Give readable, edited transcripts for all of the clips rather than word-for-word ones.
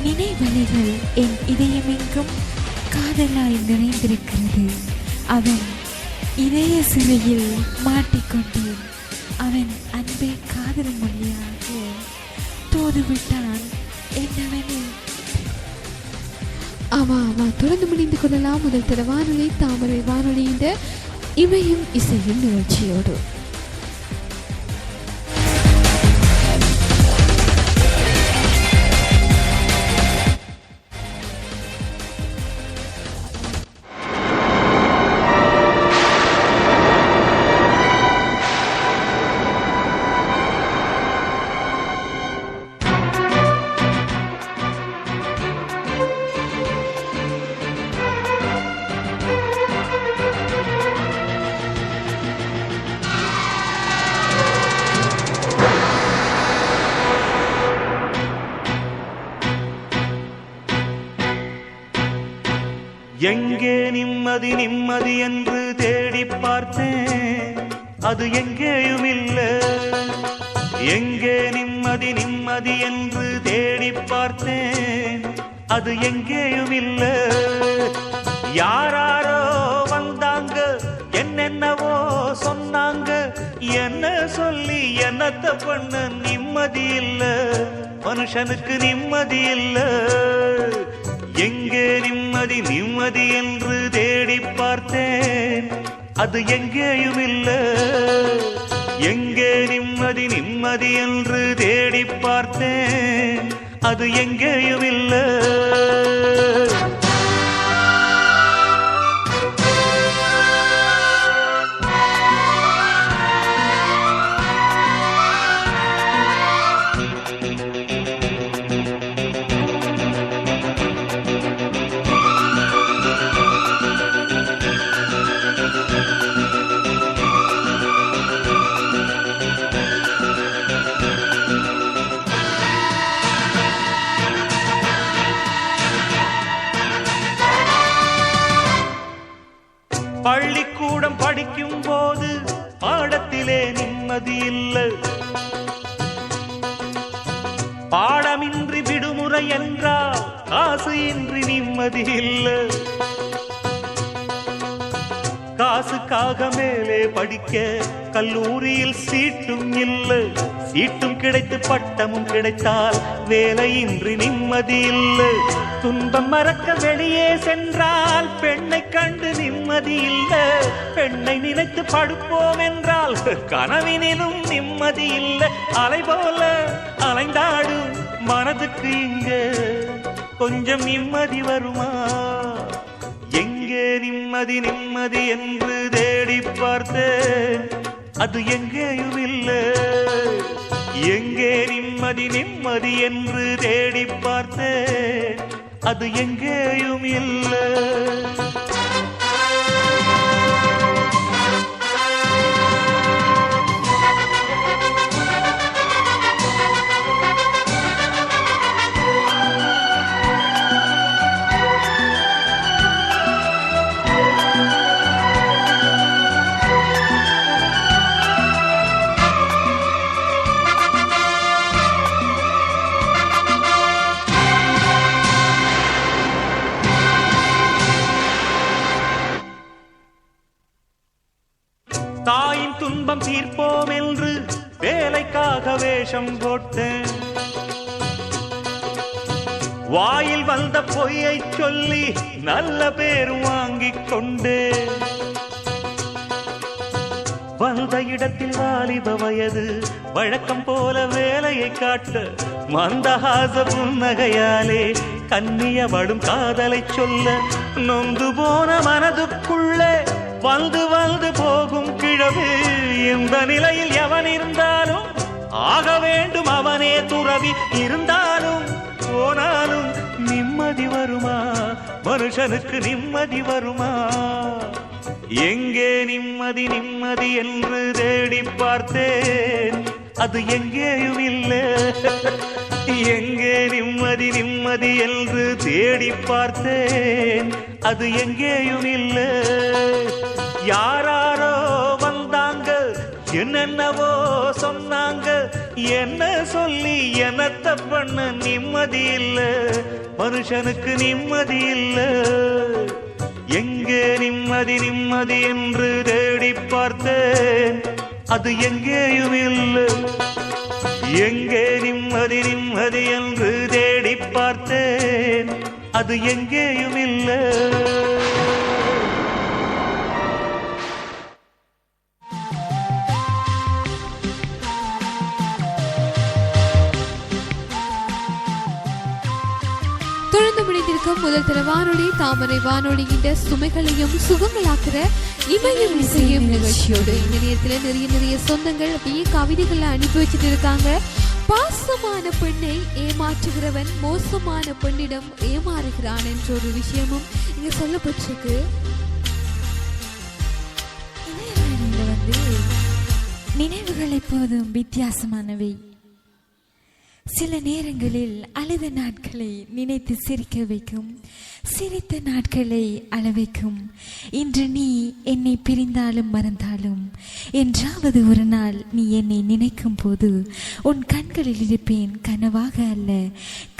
நினைவலைகள் என் இதயமெங்கும் காதலாய் நிறைந்திருக்கிறது. அவன் இதய சிறையில் மாட்டிக்கொண்டேன். அவன் அன்பை காதல் மொழியாக தோதுவிட்டான் என்னவனே. தொடர்ந்து முடிந்து கொள்ளலாம் முதல் தர வானொலி தாமரை வானொலியின் இமையும் இசையும் நிகழ்ச்சியோடு. எங்கே நிம்மதி நிம்மதி என்று தேடி பார்த்தேன், அது எங்கேயும் இல்லை. எங்கே நிம்மதி நிம்மதி என்று தேடி பார்த்தேன், அது எங்கேயும் இல்லை. யாராரோ வந்தாங்க, என்னென்னவோ சொன்னாங்க, என்ன சொல்லி என்னத்த பண்ண நிம்மதி இல்லை. மனுஷனுக்கு நிம்மதி இல்லை. எங்கே நிம்மதி நிம்மதி என்று தேடி பார்த்தேன், அது எங்கேயும் இல்லை. எங்கே நிம்மதி நிம்மதி என்று தேடி பார்த்தேன், அது எங்கேயும் இல்லை. பள்ளிக்கூடம் படிக்கும் போது பாடத்திலே நிம்மதி இல்லை. பாடமின்றி விடுமுறை என்றால் காசு இன்றி நிம்மதி இல்லை. காசுக்காக மேலே படிக்க கல்லூரியில் சீட்டும் இல்லை. சீட்டும் கிடைத்து பட்டமும் கிடைத்தால் வேலையின்றி நிம்மதி இல்லை. துன்பம் மறக்க வெளியே சென்றால் பெண்ணை கண்டு நிம்மதி இல்லை. பெண்ணை நினைத்து படுப்போம் என்றால் கனவினிலும் நிம்மதி இல்லை. அலை போல அலைந்தாடும் மனதுக்கு இங்க கொஞ்சம் நிம்மதி வருமா? எங்கே நிம்மதி நிம்மதி என்று தேடி பார்த்தேன், அது எங்கேயும் இல்லை. எங்கே நிம்மதி நிம்மதி என்று தேடி பார்த்தேன், அது எங்கேயும் இல்லை. தாயின் துன்பம் தீர்ப்போம் என்று வேலைக்காக வேஷம் போட்டேன். வாயில் வந்த பொய்யை சொல்லி நல்ல பேர் வாங்கிக் கொண்டேன். வந்த இடத்தில் வாலிப வயது வழக்கம் போல வேலையை காட்ட மந்தஹாச புன்னகையாலே கண்ணியவடும் காதலை சொல்ல நொந்து போன மனதுக்குள்ளே வந்து வந்து போகும் கிழவு. இந்த நிலையில் எவன் இருந்தாலும் ஆக வேண்டும் அவனே துறவி. இருந்தாலும் போனாலும் நிம்மதி வருமா? மனுஷனுக்கு நிம்மதி வருமா? எங்கே நிம்மதி நிம்மதி என்று தேடி பார்த்தேன், அது எங்கேயும் இல்லை. எங்கே நிம்மதி நிம்மதி என்று தேடி பார்த்தேன், அது எங்கேயும் இல்லை. யாராரோ வந்தாங்க, என்னென்னவோ சொன்னாங்க, என்ன சொல்லி என்னத்த பண்ண நிம்மதி இல்ல, மனுஷனுக்கு நிம்மதி இல்ல. எங்கே நிம்மதி நிம்மதி என்று தேடி பார்த்தேன், அது எங்கேயும் இல்லை. எங்கே நிம்மதி நிம்மதி என்று தேடி பார்த்தேன், அது எங்கேயும் இல்லை. தொடர்ந்து முடிந்திருக்கும் முதல் தர வானொலி தாமரை வானொலிகின்ற சுமைகளையும் சுகங்களாக்குற இமையும் இசையும் நிகழ்ச்சியோடு இந்த நேரத்தில் நிறைய சொந்தங்கள் அப்படியே கவிதைகளை அனுப்பி வச்சுட்டு இருக்காங்க. பாசமான பெண்ணை ஏமாற்றுகிறவன் மோசமான பெண்ணிடம் ஏமாறுகிறான் என்ற ஒரு விஷயமும் இங்க சொல்லப்பட்டிருக்கு. நினைவுகள் எப்போதும் வித்தியாசமானவை. சில நேரங்களில் அழுத நாட்களை நினைத்து சிரிக்க வைக்கும், சிரித்த நாட்களை அழ வைக்கும். இன்று நீ என்னை பிரிந்தாலும் மறந்தாலும் என்றாவது ஒரு நாள் நீ என்னை நினைக்கும் போது உன் கண்களில் இருப்பேன் கனவாக அல்ல,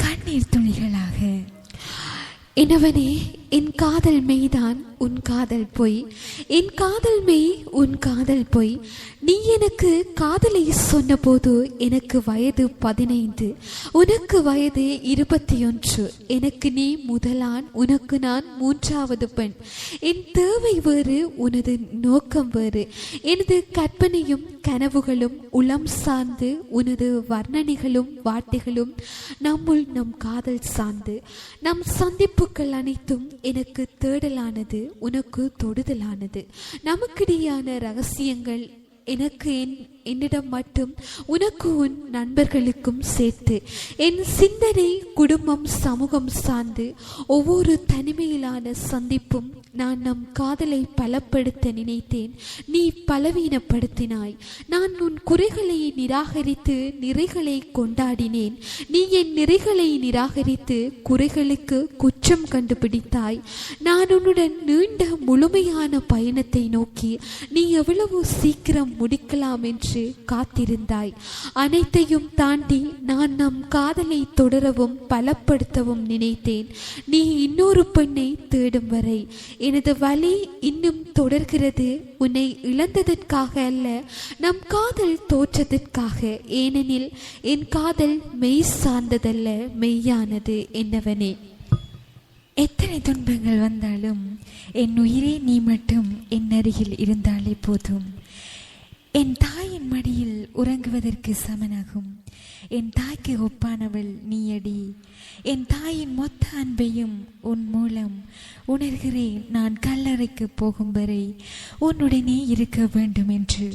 கண்ணீர் துளிகளாக. என்னவனே, என் காதல் மெய்தான் உன் காதல் பொய், என் காதல் மெய் உன் காதல் பொய். நீ எனக்கு காதலை சொன்ன போது எனக்கு வயது 15, உனக்கு வயது 21. எனக்கு நீ முதலான், உனக்கு நான் 3வது பெண். என் தேவை வேறு, உனது நோக்கம் வேறு. எனது கற்பனையும் கனவுகளும் உளம் சார்ந்து, உனது வர்ணனைகளும் வார்த்தைகளும் நம்முள் நம் காதல் சார்ந்து. நம் சந்திப்புகள் அனைத்தும் எனக்கு தேடலானது, உனக்கு தொடுதலானது. நமக்கிடையான ரகசியங்கள் எனக்கு என்னிடம் மட்டும், உனக்கு உன் நண்பர்களுக்கும் சேர்த்து. என் சிந்தனை குடும்பம் சமூகம் சார்ந்து ஒவ்வொரு தனிமையிலான சந்திப்பும் நான் நம் காதலை பலப்படுத்த நினைத்தேன், நீ பலவீனப்படுத்தினாய். நான் உன் குறைகளை நிராகரித்து நிறைகளை கொண்டாடினேன், நீ என் நிறைகளை நிராகரித்து குறைகளுக்கு குற்றம் கண்டுபிடித்தாய். நான் உன்னுடன் நீண்ட முழுமையான பயணத்தை நோக்கி நீ எவ்வளவு சீக்கிரம் முடிக்கலாம் என்று காத்திருந்தாய். அனைத்தையும் தாண்டி நான் நம் காதலை தொடரவும் பலப்படுத்தவும் நினைத்தேன், நீ இன்னொரு பெண்ணை தேடும் வரை. எனது வலி இன்னும் தொடர்கிறது, உன்னை இழந்ததற்காக அல்ல, நம் காதல் தோற்றதற்காக. ஏனெனில் என் காதல் மெய் சார்ந்ததல்ல, மெய்யானது. என்னவனே, எத்தனை துன்பங்கள் வந்தாலும் என் உயிரே நீ மட்டும் என் அருகில் இருந்தாலே போதும். என் தாயின் மடியில் உறங்குவதற்கு சமனாகும். என் தாய்க்கு ஒப்பானவள் நீயடி. என் தாயின் மொத்த அன்பையும் உன் மூலம் உணர்கிறேன். நான் கல்லறைக்கு போகும் வரை உன்னுடனே இருக்க வேண்டும் என்று.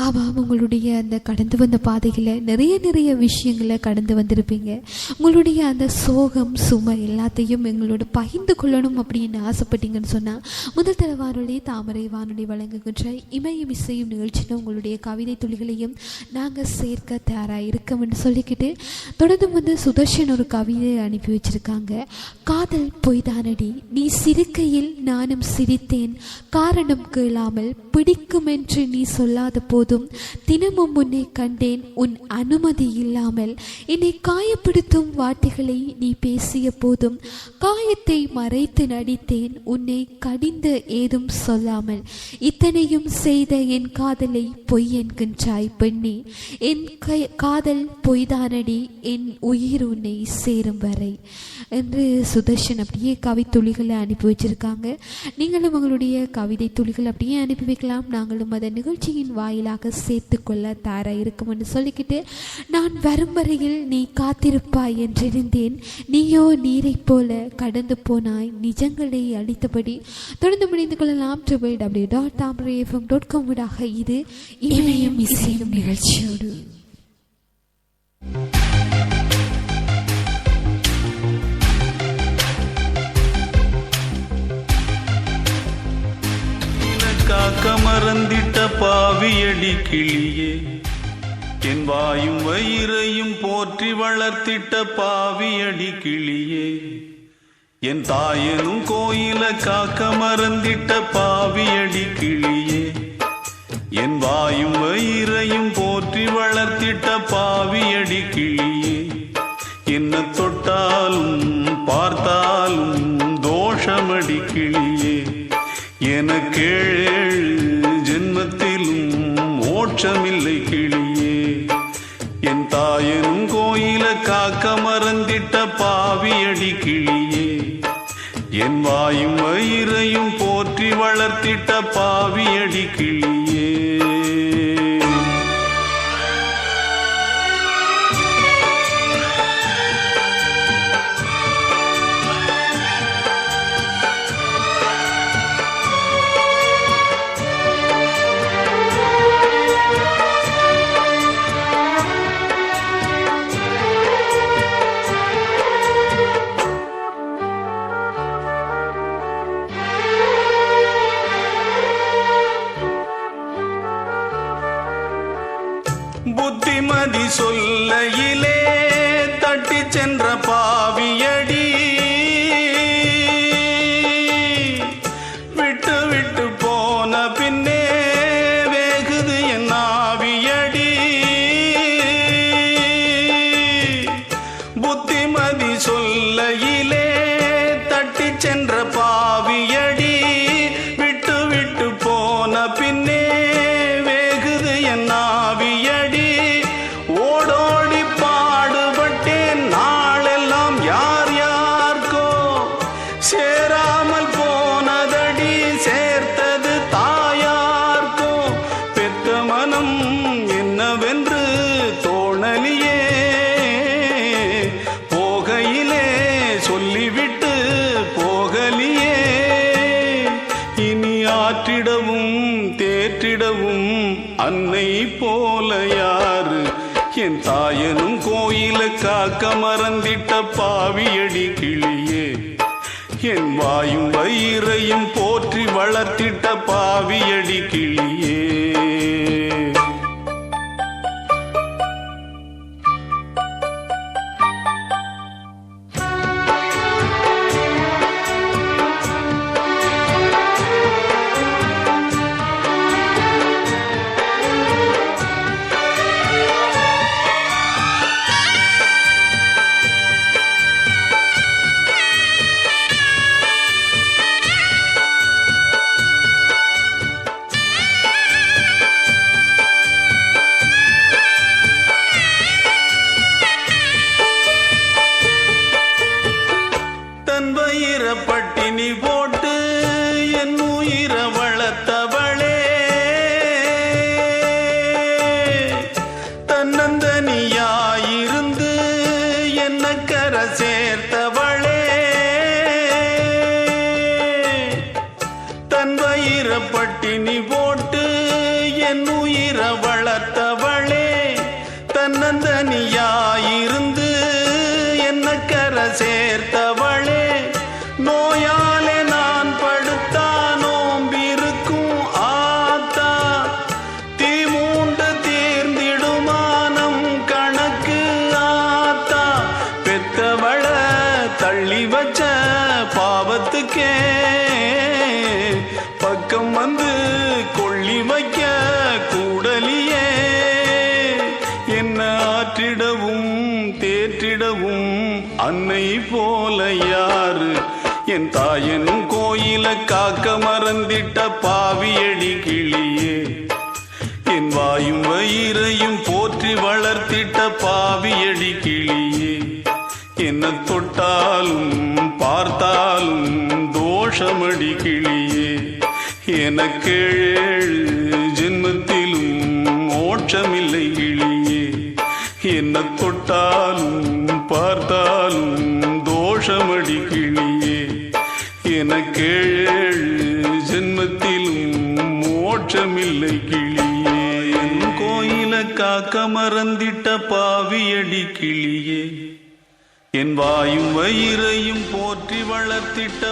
ஆமாம், உங்களுடைய அந்த கடந்து வந்த பாதையில் நிறைய விஷயங்களை கடந்து வந்திருப்பீங்க. உங்களுடைய அந்த சோகம் சுமை எல்லாத்தையும் எங்களோட பகிர்ந்து கொள்ளணும் அப்படின்னு ஆசைப்பட்டீங்கன்னு சொன்னால் முதல் தர வானொலி தாமரை வானொலி வழங்குகின்ற இமையும் இசையும் நிகழ்ச்சியில் உங்களுடைய கவிதை துளிகளையும் நாங்கள் சேர்க்க தயாராக இருக்கோம்னு சொல்லிக்கிட்டு தொடர்ந்து சுதர்ஷன் ஒரு கவிதையை அனுப்பி வச்சுருக்காங்க. காதல் பொய்தானடி, நீ சிரிக்கையில் நானும் சிரித்தேன், காரணம் கேளாமல். பிடிக்கும் என்று நீ சொல்லாத போது தினமும் உன்னை கண்டேன், உன் அனுமதி இல்லாமல். என்னை காயப்படுத்தும் வார்த்தைகளை நீ பேசிய போதும் காயத்தை மறைத்து நடித்தேன், உன்னை கடிந்து ஏதும் சொல்லாமல். இத்தனையும் செய்த என் காதலை பொய் என்கின்றாய் பெண்ணே. என் காதல் பொய்தானடி, என் உயிர் உன்னை சேரும் வரை என்று சுதர்ஷன் அப்படியே கவித்துளிகளை அனுப்பி வச்சிருக்காங்க. நீங்களும் உங்களுடைய கவிதை துளிகள் அப்படியே அனுப்பி வைக்கலாம். நாங்களும் அதை நிகழ்ச்சியின் வாயிலாக சேர்த்து கொள்ள தயாராக இருக்கும் என்று சொல்லிக்கிட்டு, நான் வரும் வரையில் நீ காத்திருப்பாய் என்றிருந்தேன், நீயோ நீரை போல கடந்து போனாய், நிஜங்களை அளித்தபடி. தொடர்ந்து முடிந்து கொள்ளலாம் www.tamrayfm.com ஊடாக. இது இணையம் இசையும் நிகழ்ச்சியோடு. காக்க மறந்திட்ட பாவியடி கிளியே, என் வாயும் வயிறையும் போற்றி வளர்த்திட்ட பாவியடி கிளியே. என் தாயனும் கோயில காக்க மறந்திட்ட பாவியடி கிளியே, என் வாயும் வயிறையும் போற்றி வளர்த்திட்ட பாவியடி கிளியே. என்ன தொட்டாலும் பார்த்தாலும் தோஷமடி கிளியே. எனக்கேழு ஜென்மத்திலும் மோட்சமில்லை கிளியே. என் தாயனும் கோயில காக்க மறந்திட்ட பாவியடி கிளியே. என் வாயும் வயிறையும் போற்றி வளர்த்திட்ட பாவியடி கிளியே. புத்திமதி சொல்லையிலே தட்டி சென்ற பாவியடி. விட்டு விட்டு போன பின்னே வேகுது என் ஆவியடி. புத்திமதி சொல்லையிலே தட்டி சென்ற பாவியடி. விட்டு விட்டு போன பின்னே வேகுது என் ஆவியடி. ஓடோடி பாடுபட்டேன் நாளெல்லாம் யார் யார்க்கோ. சேராமல் போனதடி சேர்த்தது தாயார்க்கோ. பெத்த மனம் என்னவென்று தோணலியே. போகையிலே சொல்லிவிட்டு போகலியே. இனி ஆற்றிடவும் தேற்றிடவும் அன்னை போல யாரு. என் தாயனும் கோயில காக்க மறந்திட்ட பாவியடி கிளியே. என் வாயும் வயிறையும் போற்றி வளர்த்திட்ட பாவியடி கிளியே. பட்டினி போட்டு என் உயிரை வளர்த்தவளே. தன்னந்தனியாயிருந்து என்ன கரை சேர்த்தவளே. தன் வயிற பட்டினி போட்டு என் உயிரை வளர்த்தவளே. தன்னந்தனியாயிருந்து என்ன கரை சேர்த்தவளே. நோயாலே நான் படுத்தா நோம்பிருக்கும் ஆத்தா. தீ மூண்டு தீர்ந்திடுமானம் கணக்கு ஆத்தா. பெத்தவள தள்ளி வச்ச பாவத்துக்கே பக்கம் வந்து கொள்ளி வைக்க கூடலியே. என்ன ஆற்றிடவும் தேற்றிடவும் அன்னை போல யாரு. என் தாயனும் கோயில காக்க மறந்திட்ட பாவியடி கிளியே. என் வாயும் வயிறையும் போற்றி வளர்த்திட்ட பாவியடி கிளியே. என்ன தொட்டாலும் பார்த்தாலும் தோஷமடி கிளியே. எனக்கேழு ஜென்மத்திலும் மோட்சமில்லை கிளியே. என்ன தொட்டாலும் பார்த்தாலும் தோஷமடி கிளியே. எனக்கேழு ஜென்மத்திலும் மோட்சமில்லை கிளியே. என் கோயில காக்க மறந்திட்ட பாவியடி கிளியே. என் வாயும் வயிறையும் போற்றி வளர்த்திட்ட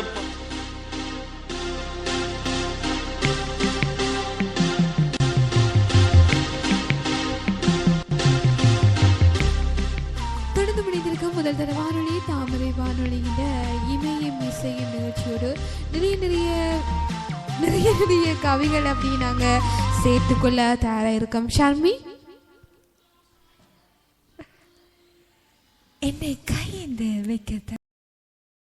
முதல் தர வானொலி தாமரை வானொலியின் இமயம் இசையின் நிகழ்ச்சியோடு நிறைய கவிகள் அப்படி நாங்கள் சேர்த்துக்கொள்ள தயாராக இருக்கோம். ஷர்மி.